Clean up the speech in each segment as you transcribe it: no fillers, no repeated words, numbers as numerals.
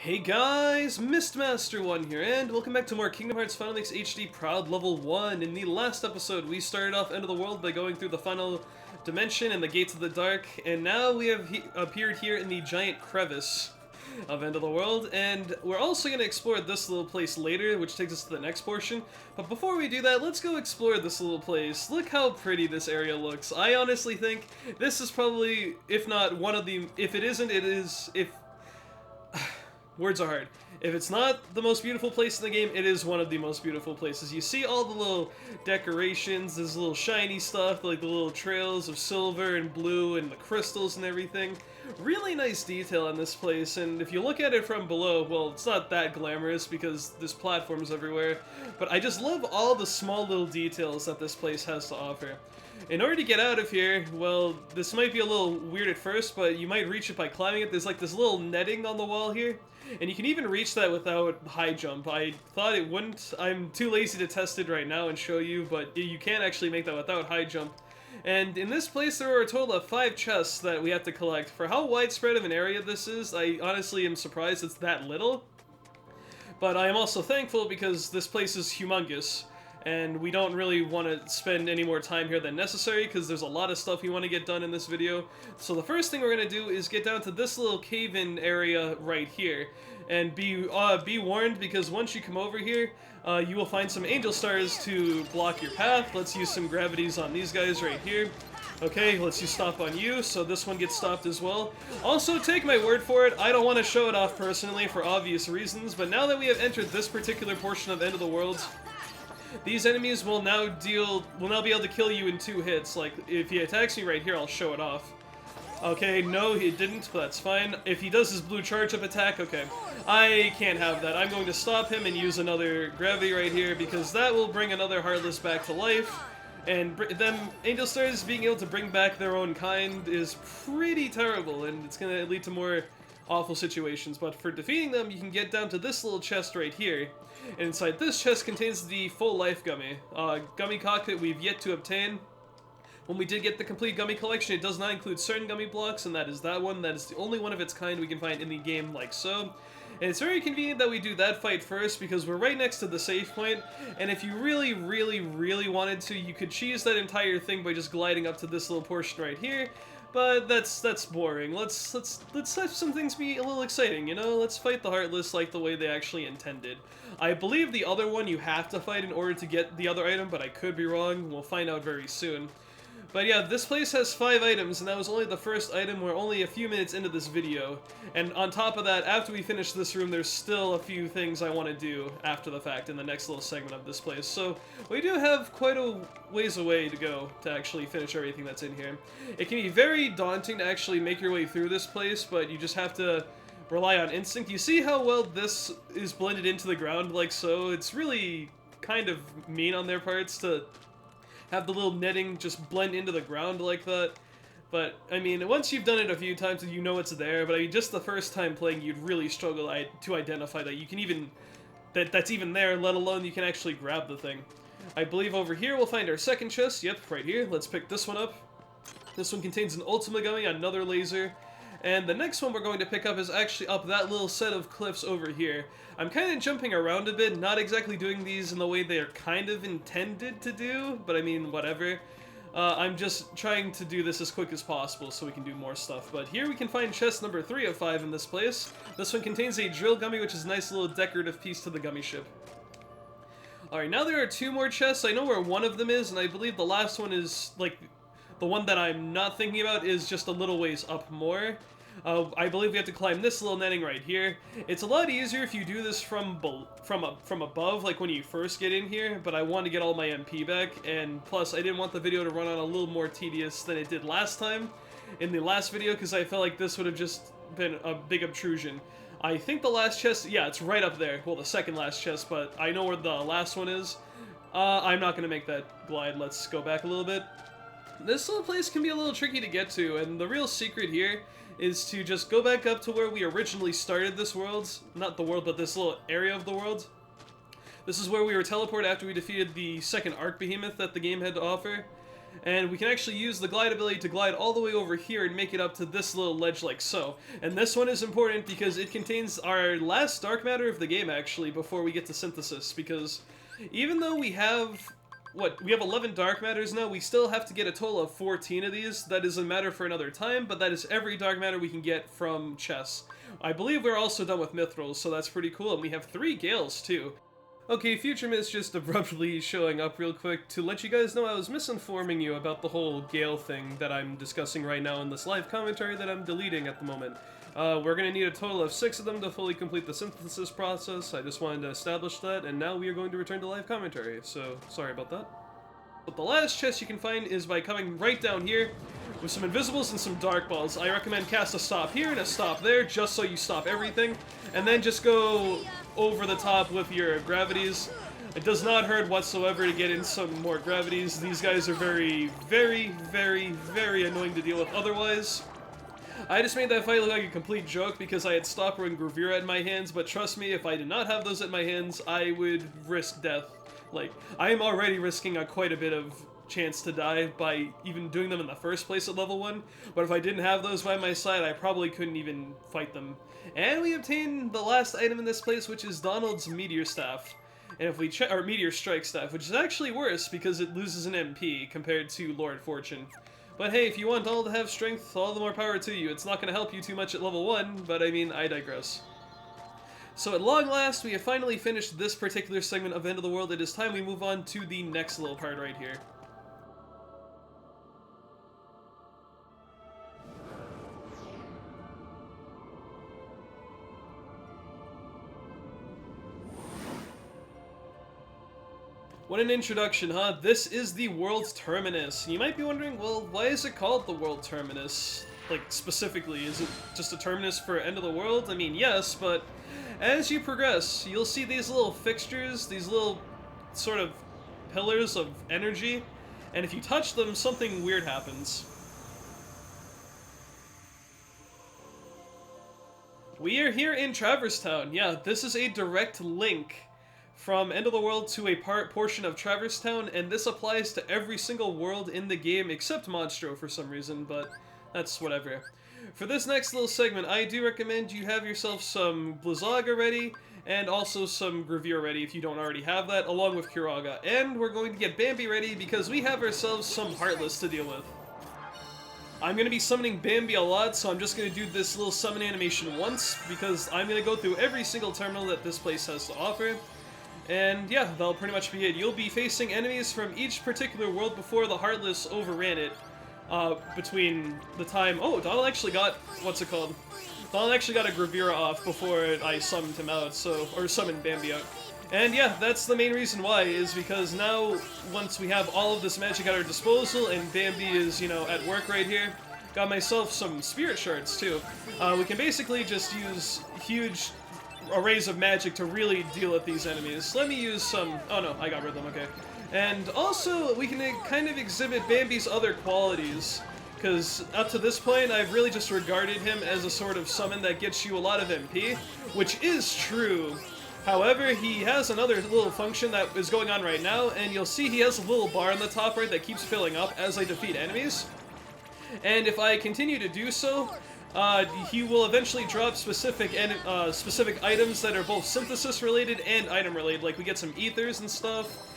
Hey guys, Mistmaster1 here, and welcome back to more Kingdom Hearts Final Mix HD Proud Level 1. In the last episode, we started off End of the World by going through the final dimension and the Gates of the Dark, and now we have appeared here in the giant crevice of End of the World, and we're also going to explore this little place later, which takes us to the next portion. But before we do that, let's go explore this little place. Look how pretty this area looks. I honestly think this is probably, if not one of the, if it isn't, it is, if... Words are hard. If it's not the most beautiful place in the game, it is one of the most beautiful places. You see all the little decorations, this little shiny stuff, like the little trails of silver and blue and the crystals and everything. Really nice detail in this place, and if you look at it from below, well, it's not that glamorous because there's platforms everywhere, but I just love all the small little details that this place has to offer. In order to get out of here, well, this might be a little weird at first, but you might reach it by climbing it. There's like this little netting on the wall here, and you can even reach that without high jump. I thought it wouldn't. I'm too lazy to test it right now and show you, but you can actually make that without high jump. And in this place, there are a total of 5 chests that we have to collect. For how widespread of an area this is, I honestly am surprised it's that little. But I am also thankful because this place is humongous, and we don't really want to spend any more time here than necessary because there's a lot of stuff we want to get done in this video. So the first thing we're going to do is get down to this little cave-in area right here. And be warned, because once you come over here, you will find some angel stars to block your path. Let's use some gravities on these guys right here. Okay, let's use stop on you, so this one gets stopped as well. Also, take my word for it, I don't want to show it off personally for obvious reasons, but now that we have entered this particular portion of End of the World, these enemies will now be able to kill you in 2 hits. Like, if he attacks me right here, I'll show it off. Okay, no, he didn't, but that's fine. If he does his blue charge-up attack, okay. I can't have that. I'm going to stop him and use another gravity right here, because that will bring another Heartless back to life. And them Angel Stars being able to bring back their own kind is pretty terrible, and it's going to lead to more awful situations. But for defeating them, you can get down to this little chest right here. And inside this chest contains the full life gummy. Gummy cockpit we've yet to obtain. When we did get the complete gummy collection, it does not include certain gummy blocks, and that is that one. That is the only one of its kind we can find in the game, like so. And it's very convenient that we do that fight first, because we're right next to the save point, and if you really wanted to, you could cheese that entire thing by just gliding up to this little portion right here. But that's boring. Let's have some things be a little exciting, you know? Let's fight the Heartless like the way they actually intended. I believe the other one you have to fight in order to get the other item, but I could be wrong. We'll find out very soon. But yeah, this place has 5 items, and that was only the first item. We're only a few minutes into this video. And on top of that, after we finish this room, there's still a few things I want to do after the fact in the next little segment of this place. So we do have quite a ways away to go to actually finish everything that's in here. It can be very daunting to actually make your way through this place, but you just have to rely on instinct. You see how well this is blended into the ground like so? It's really kind of mean on their parts to have the little netting just blend into the ground like that. But, I mean, once you've done it a few times, you know it's there, but I mean, just the first time playing, you'd really struggle to identify that you can even, that's even there, let alone you can actually grab the thing. I believe over here we'll find our second chest. Yep, right here. Let's pick this one up. This one contains an Ultima Gummy, another laser. And the next one we're going to pick up is actually up that little set of cliffs over here. I'm kind of jumping around a bit, not exactly doing these in the way they're kind of intended to do, but I mean, whatever. I'm just trying to do this as quick as possible so we can do more stuff. But here we can find chest number 3 of 5 in this place. This one contains a drill gummy, which is a nice little decorative piece to the gummy ship. Alright, now there are 2 more chests. I know where one of them is, and I believe the last one is, like, the one that I'm not thinking about is just a little ways up more. I believe we have to climb this little netting right here. It's a lot easier if you do this from above, like when you first get in here, but I want to get all my MP back, and plus I didn't want the video to run on a little more tedious than it did last time in the last video, because I felt like this would have just been a big obtrusion. I think the last chest, yeah, it's right up there. Well, the second last chest, but I know where the last one is. I'm not going to make that glide. Let's go back a little bit. This little place can be a little tricky to get to, and the real secret here is to just go back up to where we originally started this world. Not the world, but this little area of the world. This is where we were teleported after we defeated the second Arc Behemoth that the game had to offer. And we can actually use the glide ability to glide all the way over here and make it up to this little ledge like so. And this one is important because it contains our last dark matter of the game, actually, before we get to synthesis. Because even though we have, we have 11 dark matters now, we still have to get a total of 14 of these. That is a matter for another time, but that is every dark matter we can get from chests. I believe we're also done with mithrils, so that's pretty cool. And we have 3 gales, too. Okay, Future Miss just abruptly showing up real quick to let you guys know I was misinforming you about the whole Gale thing that I'm discussing right now in this live commentary that I'm deleting at the moment. We're going to need a total of 6 of them to fully complete the synthesis process. I just wanted to establish that, and now we are going to return to live commentary, so sorry about that. But the last chest you can find is by coming right down here with some invisibles and some dark balls. I recommend cast a stop here and a stop there, just so you stop everything, and then just go over the top with your gravities. It does not hurt whatsoever to get in some more gravities. These guys are very, very, very, very annoying to deal with otherwise. I just made that fight look like a complete joke because I had Stopper and Gravura in my hands, but trust me, if I did not have those in my hands, I would risk death. Like, I am already risking quite a bit of chance to die by even doing them in the first place at level 1, but if I didn't have those by my side, I probably couldn't even fight them. And we obtain the last item in this place, which is Donald's Meteor Staff. And if we check, or Meteor Strike Staff, which is actually worse because it loses an MP compared to Lord Fortune. But hey, if you want Donald to have strength, all the more power to you. It's not going to help you too much at level 1, but I mean, I digress. So at long last, we have finally finished this particular segment of End of the World. It is time we move on to the next little part right here. What an introduction, huh? This is the world's terminus. You might be wondering, well, why is it called the world terminus? Like, specifically, is it just a terminus for end of the world? I mean, yes, but as you progress, you'll see these little fixtures, these little sort of pillars of energy, and if you touch them, something weird happens. We are here in Traverse Town. Yeah, this is a direct link from End of the World to a portion of Traverse Town, and this applies to every single world in the game except Monstro for some reason, but that's whatever. For this next little segment, I do recommend you have yourself some Blizzaga ready, and also some Gravure ready if you don't already have that, along with Kiraga. And we're going to get Bambi ready because we have ourselves some Heartless to deal with. I'm going to be summoning Bambi a lot, so I'm just going to do this little summon animation once, because I'm going to go through every single terminal that this place has to offer. And yeah, that'll pretty much be it. You'll be facing enemies from each particular world before the Heartless overran it. Between the time... Oh, Donald actually got... What's it called? Donald actually got a Gravura off before I summoned him out, so... Or summoned Bambi out. And yeah, that's the main reason why, is because now, once we have all of this magic at our disposal, and Bambi is, you know, at work right here, got myself some Spirit Shards, too. We can basically just use huge arrays of magic to really deal with these enemies. Let me use some... Oh no, I got rid of them, okay. And also, we can kind of exhibit Bambi's other qualities, because up to this point, I've really just regarded him as a sort of summon that gets you a lot of MP, which is true. However, he has another little function that is going on right now, and you'll see he has a little bar on the top right that keeps filling up as I defeat enemies. And if I continue to do so, he will eventually drop specific items that are both synthesis related and item related, like we get some ethers and stuff.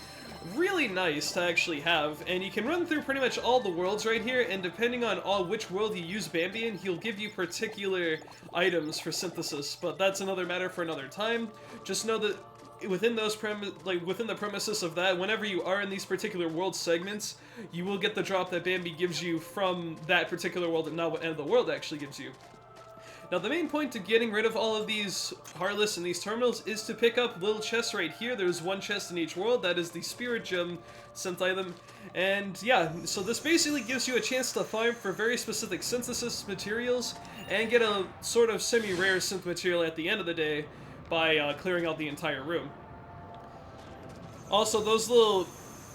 Really nice to actually have, and you can run through pretty much all the worlds right here, and depending on which world you use Bambi in, he'll give you particular items for synthesis, but that's another matter for another time. Just know that within those within the premises of that, whenever you are in these particular world segments, you will get the drop that Bambi gives you from that particular world, and not what End of the World actually gives you. Now, the main point to getting rid of all of these Heartless and these terminals is to pick up little chests right here. There's one chest in each world. That is the Spirit Gem synth item. And yeah, so this basically gives you a chance to farm for very specific synthesis materials and get a sort of semi-rare synth material at the end of the day by clearing out the entire room. Also, those little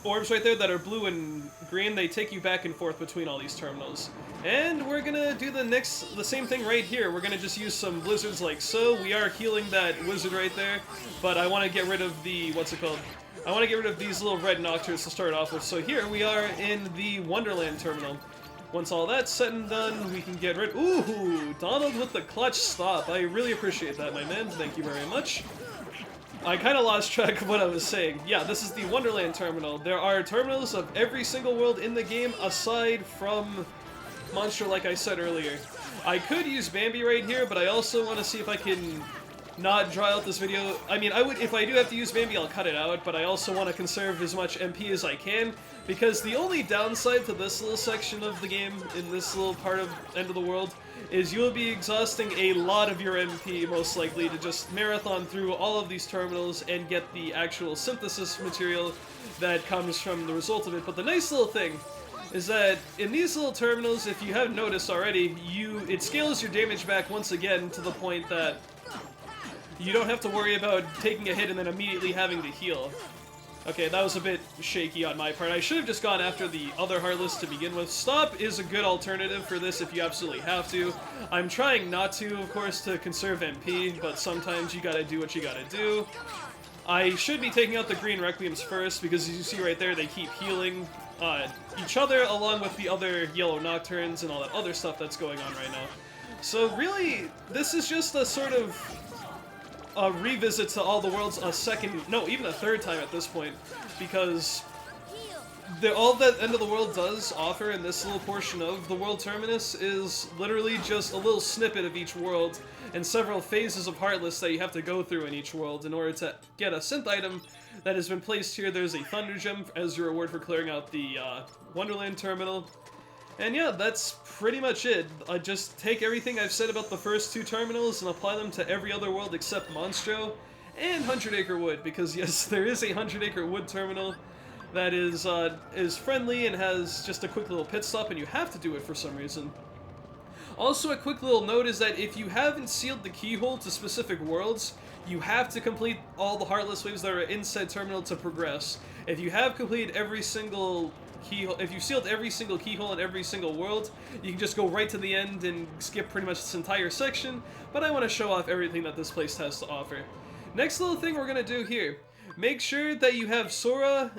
orbs right there that are blue and green, they take you back and forth between all these terminals. And we're gonna do the same thing right here. We're gonna just use some blizzards like so. We are healing that wizard right there, but I want to get rid of the, I want to get rid of these little red Nocturnes to start off with. So here we are in the Wonderland terminal. Once all that's said and done, we can get rid... Ooh, Donald with the clutch stop. I really appreciate that, my man. Thank you very much. I kind of lost track of what I was saying. Yeah, this is the Wonderland terminal. There are terminals of every single world in the game aside from Monstro, like I said earlier. I could use Bambi right here, but I also want to see if I can not draw out this video. I mean, if I do have to use Bambi, I'll cut it out, but I also want to conserve as much MP as I can, because the only downside to this little section of the game, in this little part of End of the World, is you'll be exhausting a lot of your MP, most likely, to just marathon through all of these terminals and get the actual synthesis material that comes from the result of it. But the nice little thing is that in these little terminals, if you haven't noticed already, it scales your damage back once again to the point that you don't have to worry about taking a hit and then immediately having to heal. Okay, that was a bit shaky on my part. I should have just gone after the other Heartless to begin with. Stop is a good alternative for this if you absolutely have to. I'm trying not to, of course, to conserve MP, but sometimes you gotta do what you gotta do. I should be taking out the green Requiems first, because as you see right there, they keep healing each other along with the other yellow Nocturnes and all that other stuff that's going on right now. So really, this is just a sort of a revisit to all the worlds even a third time at this point, because all that End of the World does offer in this little portion of the world Terminus is literally just a little snippet of each world and several phases of Heartless that you have to go through in each world in order to get a synth item that has been placed here. There's a Thunder Gem as your reward for clearing out the Wonderland terminal. And yeah, that's pretty much it. I just take everything I've said about the first two terminals and apply them to every other world except Monstro and 100 Acre Wood, because yes, there is a 100 Acre Wood terminal that is friendly and has just a quick little pit stop, and you have to do it for some reason. Also, a quick little note is that if you haven't sealed the keyhole to specific worlds, you have to complete all the Heartless waves that are inside terminal to progress. If you have completed every single keyhole, if you've sealed every single keyhole in every single world, you can just go right to the end and skip pretty much this entire section, but I want to show off everything that this place has to offer. Next little thing we're going to do here, make sure that you have Sora,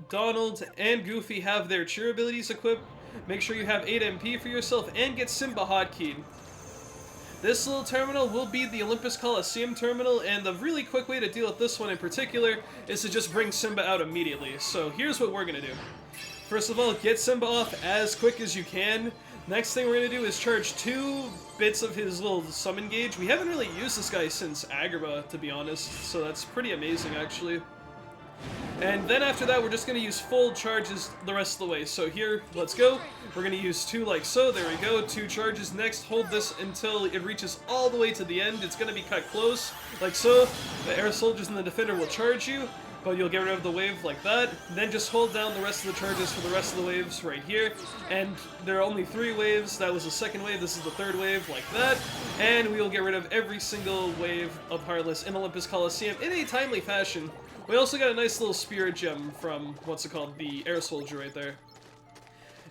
Donald, and Goofy have their cheer abilities equipped. Make sure you have 8 MP for yourself, and get Simba hotkeyed. This little terminal will be the Olympus Coliseum terminal, and the really quick way to deal with this one in particular is to just bring Simba out immediately. So here's what we're going to do. First of all, get Simba off as quick as you can. Next thing we're going to do is charge 2 bits of his little summon gauge. We haven't really used this guy since Agrabah, to be honest, so that's pretty amazing, actually. And then after that, we're just going to use full charges the rest of the way. So here, let's go. We're going to use 2 like so. There we go. 2 charges. Next, hold this until it reaches all the way to the end. It's going to be cut close, like so. The air soldiers and the defender will charge you, but you'll get rid of the wave like that. Then just hold down the rest of the charges for the rest of the waves right here. And there are only 3 waves. That was the second wave. This is the third wave, like that. And we will get rid of every single wave of Heartless in Olympus Coliseum in a timely fashion. We also got a nice little spirit gem from, what's it called, the air soldier right there.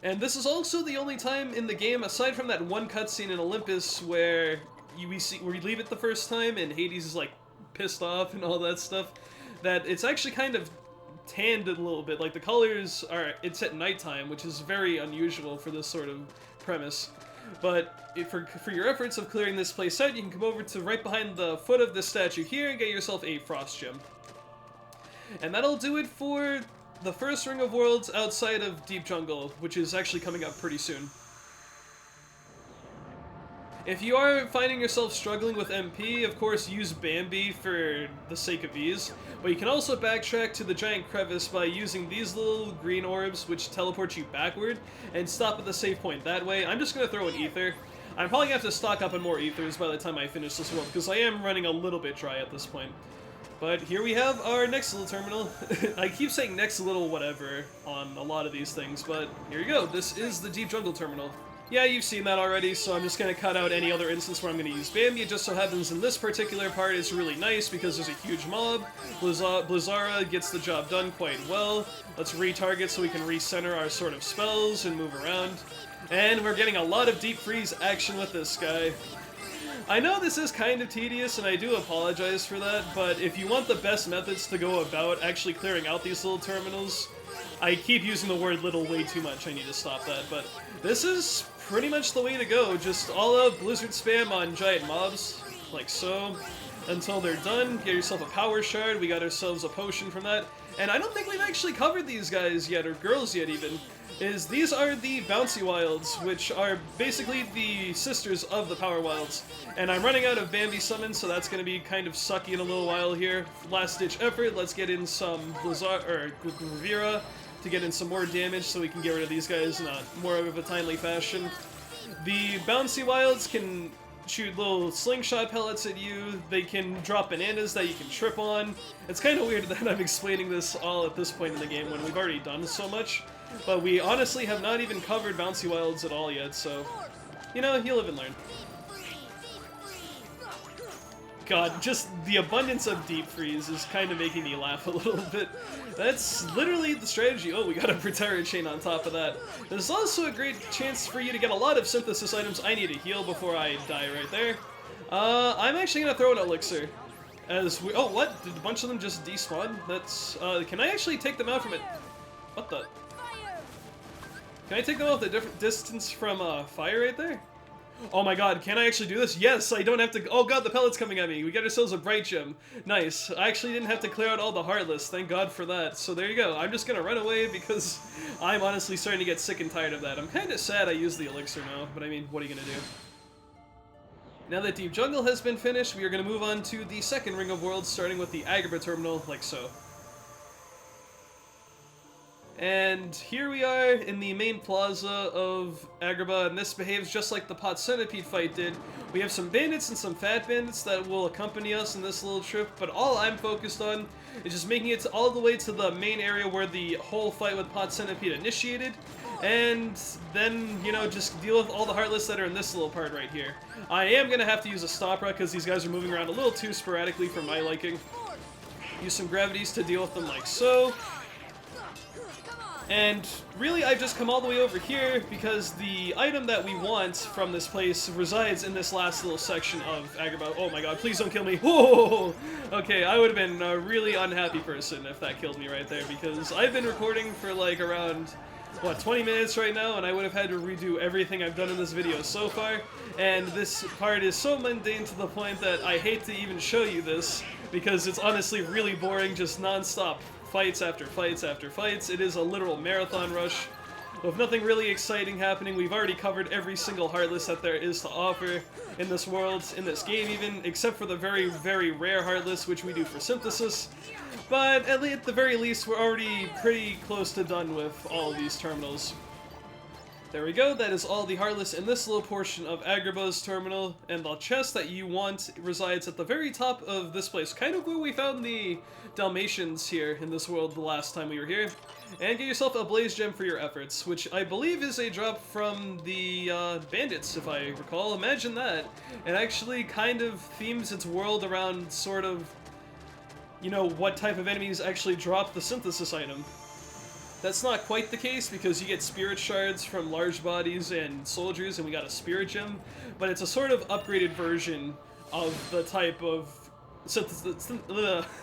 And this is also the only time in the game, aside from that one cutscene in Olympus where we leave it the first time and Hades is like pissed off and all that stuff, that it's actually kind of tanned a little bit. Like the colors it's at nighttime, which is very unusual for this sort of premise. But for your efforts of clearing this place out, you can come over to right behind the foot of this statue here and get yourself a frost gem. And that'll do it for the first Ring of Worlds outside of Deep Jungle, which is actually coming up pretty soon. If you are finding yourself struggling with MP, of course use Bambi for the sake of ease, but you can also backtrack to the giant crevice by using these little green orbs, which teleport you backward, and stop at the save point that way. I'm just going to throw an ether. I'm probably going to have to stock up on more ethers by the time I finish this world, because I am running a little bit dry at this point. But here we have our next little terminal. I keep saying next little whatever on a lot of these things, but here you go. This is the Deep Jungle terminal. Yeah, you've seen that already, so I'm just going to cut out any other instance where I'm going to use Bambi. It just so happens in this particular part it's really nice because there's a huge mob. Blizzara gets the job done quite well. Let's retarget so we can recenter our sort of spells and move around. And we're getting a lot of deep freeze action with this guy. I know this is kind of tedious, and I do apologize for that, but if you want the best methods to go about actually clearing out these little terminals, I keep using the word little way too much, I need to stop that, but this is pretty much the way to go. Just all out blizzard spam on giant mobs, like so, until they're done. Get yourself a power shard, we got ourselves a potion from that, and I don't think we've actually covered these guys yet, or girls yet even. These are the Bouncy Wilds, which are basically the sisters of the Power Wilds. And I'm running out of Bambi summons, so that's going to be kind of sucky in a little while here. Last ditch effort, let's get in some Gravira to get in some more damage so we can get rid of these guys in a more of a timely fashion. The Bouncy Wilds can shoot little slingshot pellets at you, they can drop bananas that you can trip on. It's kind of weird that I'm explaining this all at this point in the game when we've already done so much. But we honestly have not even covered Bouncy Wilds at all yet, so, you know, you live and learn. God, just the abundance of deep freeze is kind of making me laugh a little bit. That's literally the strategy. Oh, we got a Protera chain on top of that. There's also a great chance for you to get a lot of synthesis items. I need to heal before I die right there. I'm actually gonna throw an elixir. As we— oh, what? Did a bunch of them just despawn? That's— can I actually take them out from it? What the— can I take them off the different distance from fire right there? Oh my god, can I actually do this? Yes, I don't have to— oh god, the pellet's coming at me. We got ourselves a bright gem. Nice. I actually didn't have to clear out all the Heartless. Thank god for that. So there you go. I'm just gonna run away because I'm honestly starting to get sick and tired of that. I'm kind of sad I used the elixir now, but I mean, what are you gonna do? Now that Deep Jungle has been finished, we are gonna move on to the second Ring of Worlds, starting with the Agrabah terminal, like so. And here we are in the main plaza of Agrabah, and this behaves just like the Pot Centipede fight did. We have some bandits and some fat bandits that will accompany us in this little trip, but all I'm focused on is just making it all the way to the main area where the whole fight with Pot Centipede initiated, and then, you know, just deal with all the Heartless that are in this little part right here. I am going to have to use a Stopra because these guys are moving around a little too sporadically for my liking. Use some gravities to deal with them like so. And really, I've just come all the way over here because the item that we want from this place resides in this last little section of Agrabah. Oh my god, please don't kill me. Whoa! Okay, I would have been a really unhappy person if that killed me right there, because I've been recording for like around, what, 20 minutes right now, and I would have had to redo everything I've done in this video so far. And this part is so mundane to the point that I hate to even show you this, because it's honestly really boring, just non-stop fights after fights after fights. It is a literal marathon rush with nothing really exciting happening. We've already covered every single Heartless that there is to offer in this world, in this game even, except for the very, very rare Heartless, which we do for synthesis. But at the very least, we're already pretty close to done with all of these terminals. There we go, that is all the Heartless in this little portion of Agrabah's terminal, and the chest that you want resides at the very top of this place, kind of where we found the Dalmatians here in this world the last time we were here. And get yourself a Blaze Gem for your efforts, which I believe is a drop from the bandits, if I recall. Imagine that. It actually kind of themes its world around sort of, you know, what type of enemies actually drop the synthesis item. That's not quite the case because you get spirit shards from large bodies and soldiers, and we got a spirit gem, but it's a sort of upgraded version of the type of synthesis.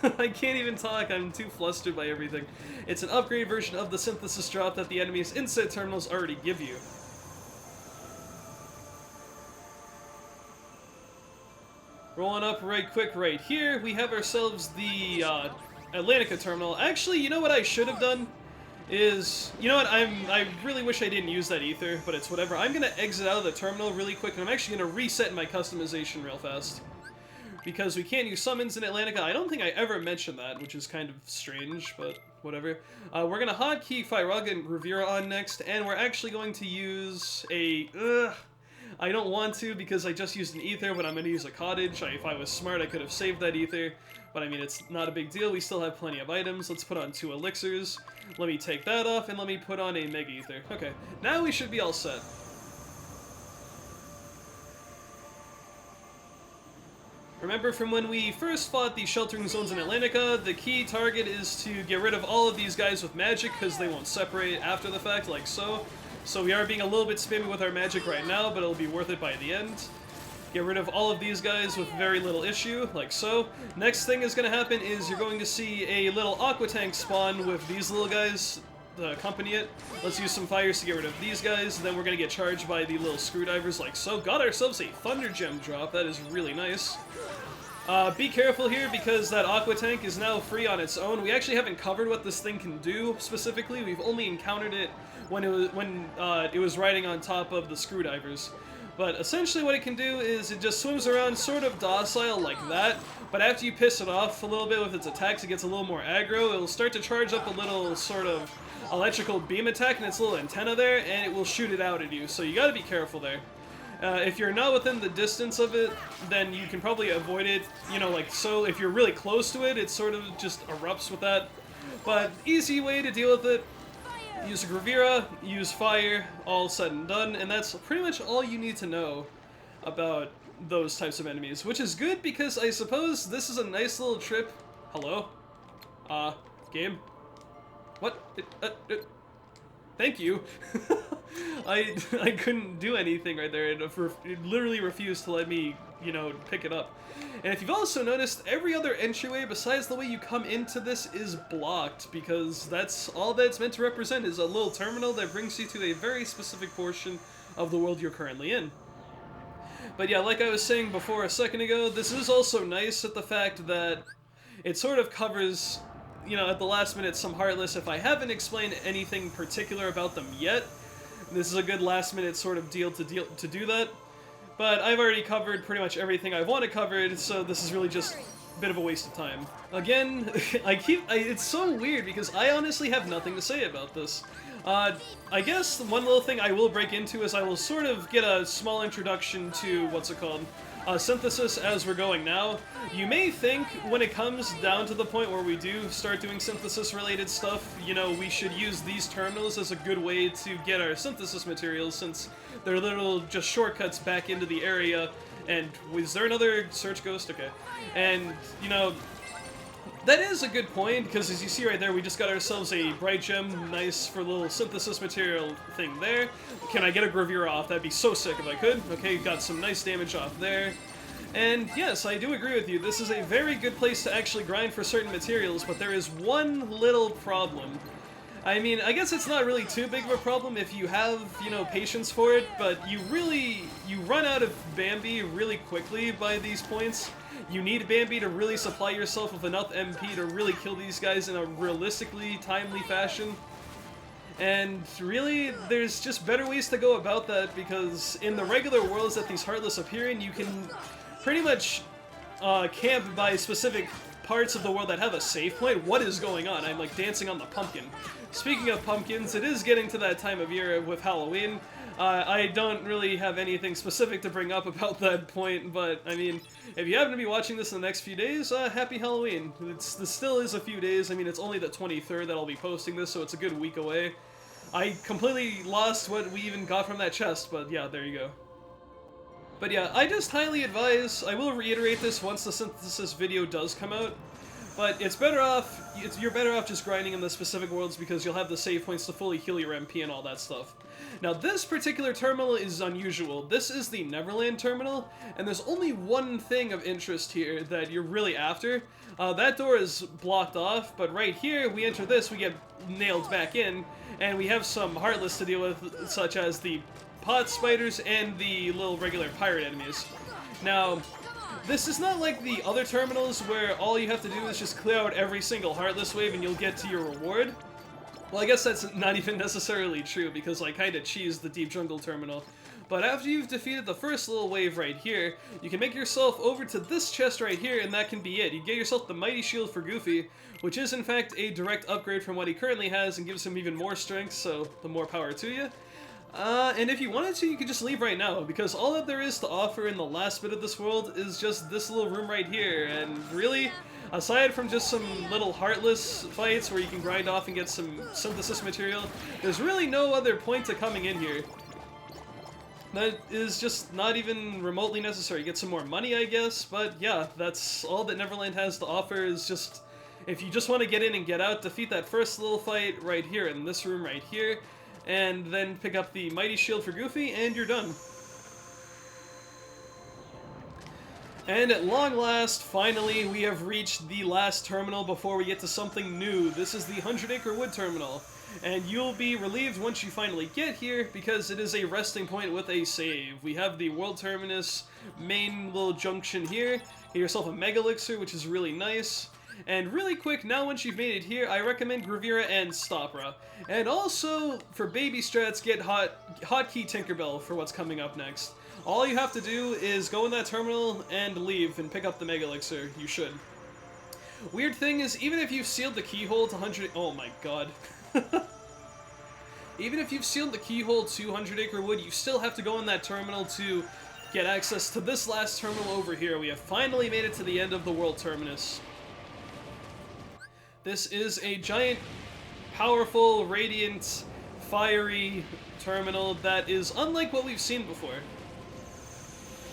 I can't even talk, I'm too flustered by everything. It's an upgraded version of the synthesis drop that the enemies inside terminals already give you. Rolling up right quick right here, we have ourselves the Atlantica terminal. Actually, you know what I should have done? You know what, I really wish I didn't use that ether, but it's whatever. I'm gonna exit out of the terminal really quick, and I'm actually gonna reset my customization real fast. Because we can't use summons in Atlantica. I don't think I ever mentioned that, which is kind of strange, but whatever. We're gonna hotkey Firog and Revera on next, and we're actually going to use a... I don't want to because I just used an ether, but I'm gonna use a cottage. If I was smart, I could have saved that ether. But I mean, it's not a big deal. We still have plenty of items. Let's put on 2 elixirs. Let me take that off, and let me put on a Mega Ether. Okay, now we should be all set. Remember from when we first fought the sheltering zones in Atlantica, the key target is to get rid of all of these guys with magic, because they won't separate after the fact, like so. So we are being a little bit spammy with our magic right now, but it'll be worth it by the end. Get rid of all of these guys with very little issue, like so. Next thing is going to happen is you're going to see a little aqua tank spawn with these little guys to accompany it. Let's use some fires to get rid of these guys, then we're going to get charged by the little screwdrivers like so. Got ourselves a thunder gem drop, that is really nice. Be careful here because that aqua tank is now free on its own. We actually haven't covered what this thing can do specifically. We've only encountered it when it was riding on top of the screwdrivers. But essentially what it can do is it just swims around sort of docile like that, but after you piss it off a little bit with its attacks, it gets a little more aggro. It'll start to charge up a little sort of electrical beam attack in its little antenna there, and it will shoot it out at you, so you gotta be careful there. If you're not within the distance of it, then you can probably avoid it, you know, like so. If you're really close to it, it sort of just erupts with that. But easy way to deal with it, use a Gravira, use fire, all said and done, and that's pretty much all you need to know about those types of enemies, which is good because I suppose this is a nice little trip. Hello? Game? What? Thank you. I couldn't do anything right there. It literally refused to let me, you know, pick it up. And if you've also noticed, every other entryway besides the way you come into this is blocked, because that's all that's meant to represent, is a little terminal that brings you to a very specific portion of the world you're currently in. But yeah, like I was saying before a second ago, this is also nice at the fact that it sort of covers, you know, at the last minute some Heartless. If I haven't explained anything particular about them yet, this is a good last minute sort of deal to do that. But I've already covered pretty much everything I want to cover, so this is really just a bit of a waste of time. Again, it's so weird because I honestly have nothing to say about this. I guess one little thing I will break into is I will sort of get a small introduction to, synthesis as we're going now. You may think when it comes down to the point where we do start doing synthesis related stuff, you know, we should use these terminals as a good way to get our synthesis materials, since they're little just shortcuts back into the area. And was there another search ghost? Okay. And, you know, that is a good point, because as you see right there, we just got ourselves a bright gem, nice for a little synthesis material thing there. Can I get a Gravira off? That'd be so sick if I could. Okay, got some nice damage off there. And yes, I do agree with you, this is a very good place to actually grind for certain materials, but there is one little problem. I mean, I guess it's not really too big of a problem if you have, you know, patience for it, but you run out of Bambi really quickly by these points. You need Bambi to really supply yourself with enough MP to really kill these guys in a realistically timely fashion. And really, there's just better ways to go about that, because in the regular worlds that these Heartless appear in, you can pretty much camp by specific parts of the world that have a save point. What is going on? I'm like dancing on the pumpkin. Speaking of pumpkins, it is getting to that time of year with Halloween. I don't really have anything specific to bring up about that point, but I mean, if you happen to be watching this in the next few days, happy Halloween. This still is a few days. I mean, it's only the 23rd that I'll be posting this, so it's a good week away. I completely lost what we even got from that chest, but yeah, there you go. But yeah, I just highly advise, I will reiterate this once the synthesis video does come out, but it's better off, you're better off just grinding in the specific worlds, because you'll have the save points to fully heal your MP and all that stuff. Now this particular terminal is unusual. This is the Neverland terminal, and there's only one thing of interest here that you're really after. That door is blocked off, but right here, we enter this, we get nailed back in, and we have some Heartless to deal with, such as the pot spiders and the little regular pirate enemies. Now, this is not like the other terminals where all you have to do is just clear out every single Heartless wave and you'll get to your reward. Well, I guess that's not even necessarily true, because I kinda cheesed the Deep Jungle terminal. But after you've defeated the first little wave right here, you can make yourself over to this chest right here, and that can be it. You get yourself the Mighty Shield for Goofy, which is in fact a direct upgrade from what he currently has and gives him even more strength, so the more power to you. And if you wanted to, you could just leave right now, because all that there is to offer in the last bit of this world is just this little room right here, and really, aside from just some little Heartless fights where you can grind off and get some synthesis material, there's really no other point to coming in here. That is just not even remotely necessary. Get some more money, I guess, but yeah, that's all that Neverland has to offer, is just, if you just want to get in and get out, defeat that first little fight right here in this room right here, and then pick up the Mighty Shield for Goofy, and you're done. And at long last, finally, we have reached the last terminal before we get to something new. This is the 100 Acre Wood Terminal. And you'll be relieved once you finally get here, because it is a resting point with a save. We have the World Terminus main little junction here. Get yourself a Mega Elixir, which is really nice. And really quick, now once you've made it here, I recommend Gravira and Stopra. And also, for baby strats, get Hotkey Tinkerbell for what's coming up next. All you have to do is go in that terminal and leave and pick up the Mega Elixir. You should. Weird thing is, even if you've sealed the keyhole to 100... Oh my god. Even if you've sealed the keyhole to 100 Acre Wood, you still have to go in that terminal to get access to this last terminal over here. We have finally made it to the end of the World Terminus. This is a giant, powerful, radiant, fiery terminal that is unlike what we've seen before.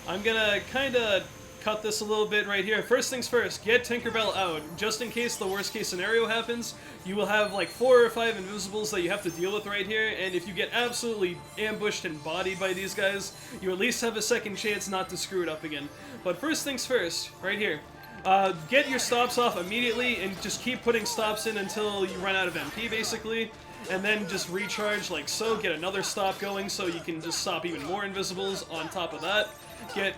I'm gonna kinda cut this a little bit right here. First things first, get Tinkerbell out. Just in case the worst case scenario happens, you will have like 4 or 5 invisibles that you have to deal with right here, and if you get absolutely ambushed and bodied by these guys, you at least have a second chance not to screw it up again. But first things first, right here. Get your stops off immediately and just keep putting stops in until you run out of MP, basically. And then just recharge like so, get another stop going so you can just stop even more invisibles on top of that. Get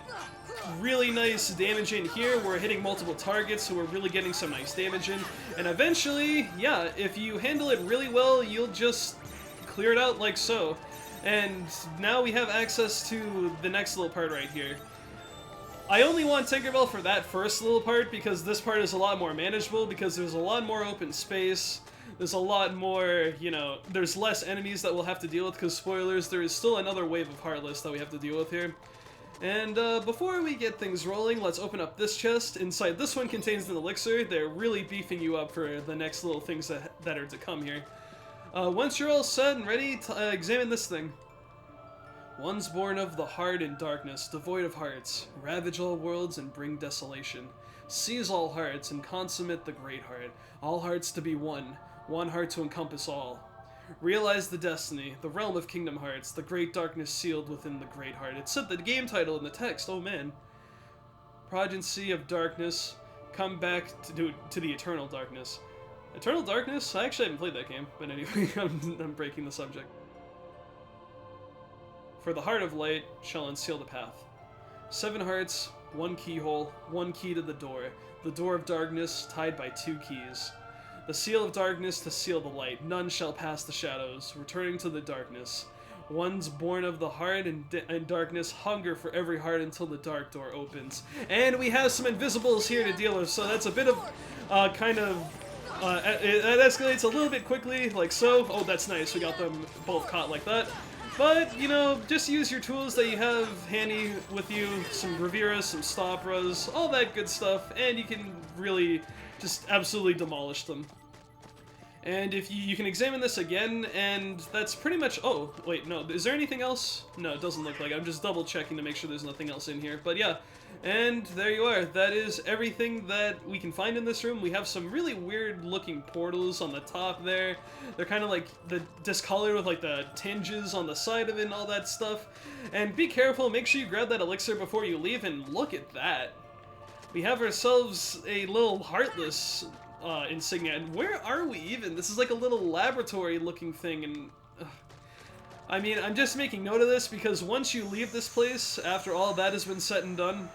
really nice damage in here. We're hitting multiple targets, so we're really getting some nice damage in. And eventually, yeah, if you handle it really well, you'll just clear it out like so. And now we have access to the next little part right here. I only want Tinkerbell for that first little part because this part is a lot more manageable because there's a lot more open space. There's a lot more, you know, there's less enemies that we'll have to deal with because, spoilers, there is still another wave of Heartless that we have to deal with here. And before we get things rolling, let's open up this chest. Inside this one contains an elixir. They're really beefing you up for the next little things that are to come here. Once you're all set and ready, examine this thing. One's born of the hard and darkness, devoid of hearts, ravage all worlds and bring desolation. Seize all hearts and consummate the great heart, all hearts to be one, one heart to encompass all. Realize the destiny, the realm of Kingdom Hearts, the great darkness sealed within the great heart. It said the game title in the text, oh man. Progeny of darkness, come back to the eternal darkness. Eternal darkness? I actually haven't played that game, but anyway, I'm breaking the subject. For the heart of light shall unseal the path. 7 hearts, 1 keyhole, 1 key to the door of darkness tied by 2 keys. The seal of darkness to seal the light, none shall pass the shadows, returning to the darkness. One's born of the heart and darkness, hunger for every heart until the dark door opens. And we have some invisibles here to deal with, so that's a bit of, it escalates a little bit quickly, like so. Oh, that's nice, we got them both caught like that. But, you know, just use your tools that you have handy with you, some Graviras, some Stopras, all that good stuff, and you can really just absolutely demolish them. And if you can examine this again, and that's pretty much... Oh, wait, no, is there anything else? No, it doesn't look like. I'm just double checking to make sure there's nothing else in here. But yeah, and there you are. That is everything that we can find in this room. We have some really weird looking portals on the top there. They're kind of like the discolored with like the tinges on the side of it and all that stuff. And be careful, make sure you grab that elixir before you leave, and look at that. We have ourselves a little Heartless insignia, and where are we even? This is like a little laboratory looking thing, and I mean, I'm just making note of this because once you leave this place, after all that has been said and done,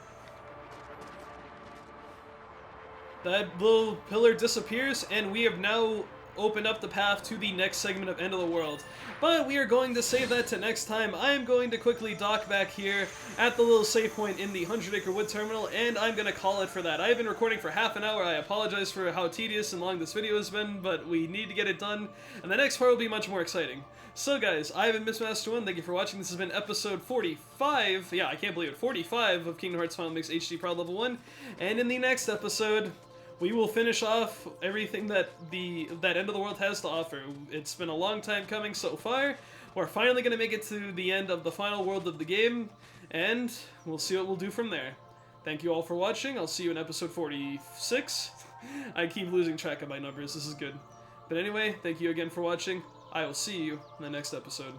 that little pillar disappears, and we have now opened up the path to the next segment of End of the World. But we are going to save that to next time. I am going to quickly dock back here at the little save point in the 100 Acre Wood Terminal, and I'm going to call it for that. I have been recording for half an hour. I apologize for how tedious and long this video has been, but we need to get it done, and the next part will be much more exciting. So guys, I have been Mr.Master1, thank you for watching. This has been episode 45, yeah, I can't believe it, 45 of Kingdom Hearts Final Mix HD Prod Level 1, and in the next episode, we will finish off everything that that End of the World has to offer. It's been a long time coming so far. We're finally going to make it to the end of the final world of the game, and we'll see what we'll do from there. Thank you all for watching. I'll see you in episode 46. I keep losing track of my numbers. This is good. But anyway, thank you again for watching. I will see you in the next episode.